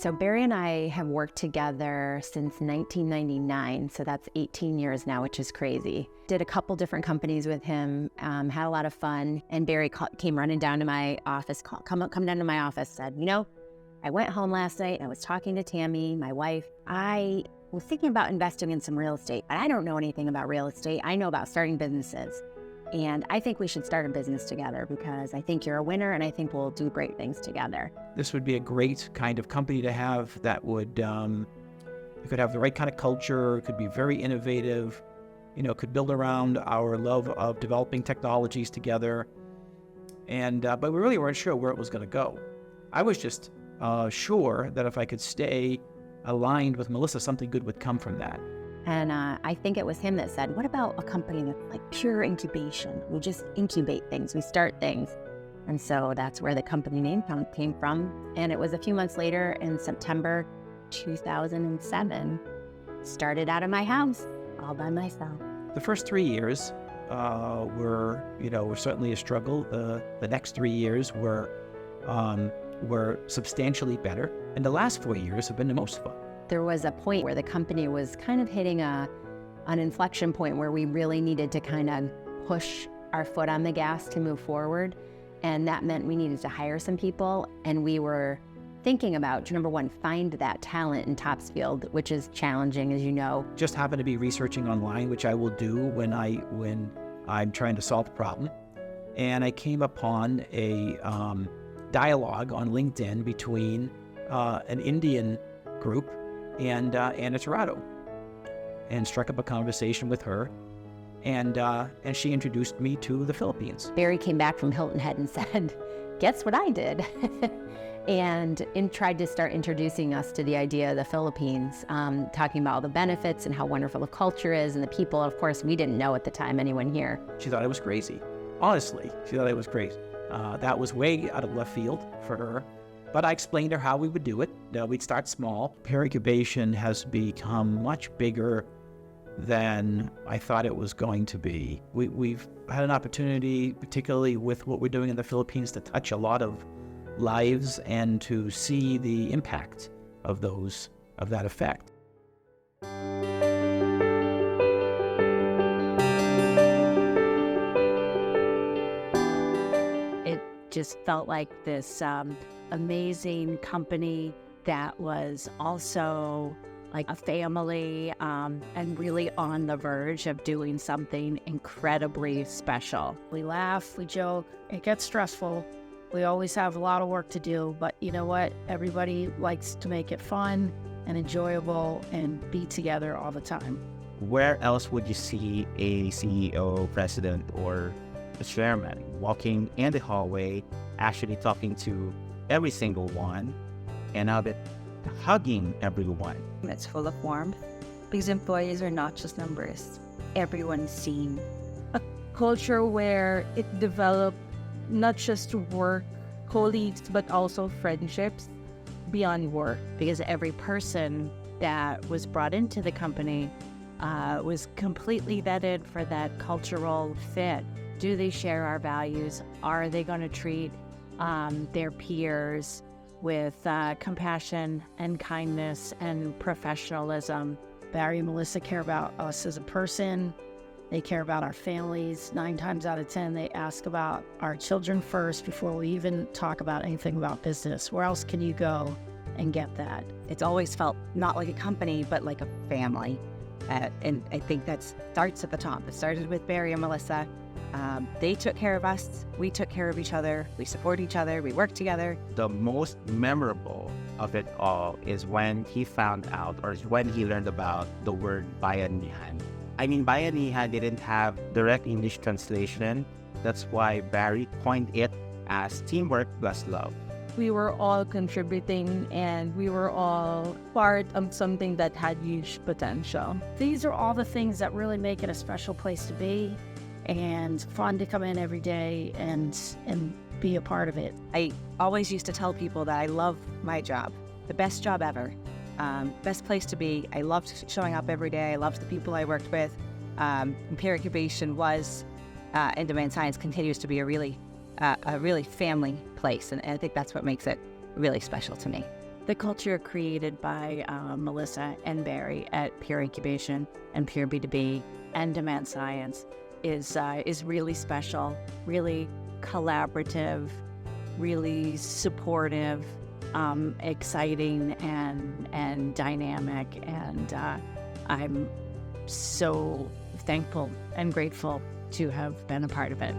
So Barry and I have worked together since 1999, so that's 18 years now, which is crazy. Did a couple different companies with him, had a lot of fun, and Barry came running down to my office, come down to my office, said, I went home last night, I was talking to Tammy, my wife. I was thinking about investing in some real estate, but I don't know anything about real estate. I know about starting businesses. And I think we should start a business together because I think you're a winner and I think we'll do great things together. This would be a great kind of company to have that would, it could have the right kind of culture, could be very innovative, could build around our love of developing technologies together. And, but we really weren't sure where it was going to go. I was just sure that if I could stay aligned with Melissa, something good would come from that. And I think it was him that said, what about a company that's like pure incubation? We just incubate things, we start things. And so that's where the company name came from. And it was a few months later in September 2007, started out of my house all by myself. The first 3 years were certainly a struggle. The next 3 years were substantially better. And the last 4 years have been the most fun. There was a point where the company was kind of hitting an inflection point where we really needed to kind of push our foot on the gas to move forward. And that meant we needed to hire some people. And we were thinking about, number one, find that talent in Topsfield, which is challenging, as you know. Just happened to be researching online, which I will do when I'm trying to solve a problem. And I came upon a dialogue on LinkedIn between an Indian group and Anna Tirado, and struck up a conversation with her, and she introduced me to the Philippines. Barry came back from Hilton Head and said, guess what I did? and tried to start introducing us to the idea of the Philippines, talking about all the benefits and how wonderful the culture is and the people. Of course, we didn't know at the time, anyone here. She thought I was crazy. Honestly, she thought I was crazy. That was way out of left field for her. But I explained to her how we would do it. We'd start small. Incubation has become much bigger than I thought it was going to be. We've had an opportunity, particularly with what we're doing in the Philippines, to touch a lot of lives and to see the impact of that effect. Just felt like this amazing company that was also like a family and really on the verge of doing something incredibly special. We laugh, we joke, it gets stressful. We always have a lot of work to do, but you know what? Everybody likes to make it fun and enjoyable and be together all the time. Where else would you see a CEO, president, or a chairman walking in the hallway, actually talking to every single one, and now that hugging everyone? It's full of warmth because employees are not just numbers. Everyone's seen. A culture where it developed not just work colleagues, but also friendships beyond work. Because every person that was brought into the company was completely vetted for that cultural fit. Do they share our values? Are they going to treat their peers with compassion and kindness and professionalism? Barry and Melissa care about us as a person. They care about our families. 9 times out of 10, they ask about our children first before we even talk about anything about business. Where else can you go and get that? It's always felt not like a company, but like a family. And I think that starts at the top. It started with Barry and Melissa. They took care of us, we took care of each other, we support each other, we work together. The most memorable of it all is when he found out, or when he learned about the word bayanihan. I mean, bayanihan didn't have direct English translation. That's why Barry coined it as teamwork plus love. We were all contributing and we were all part of something that had huge potential. These are all the things that really make it a special place to be and fun to come in every day and be a part of it. I always used to tell people that I love my job, the best job ever, best place to be. I loved showing up every day. I loved the people I worked with. Incubation was, and Demand Science continues to be a really family place, and I think that's what makes it really special to me. The culture created by Melissa and Barry at Pure Incubation and Pure B2B and Demand Science is really special, really collaborative, really supportive, exciting, and dynamic. And I'm so thankful and grateful to have been a part of it.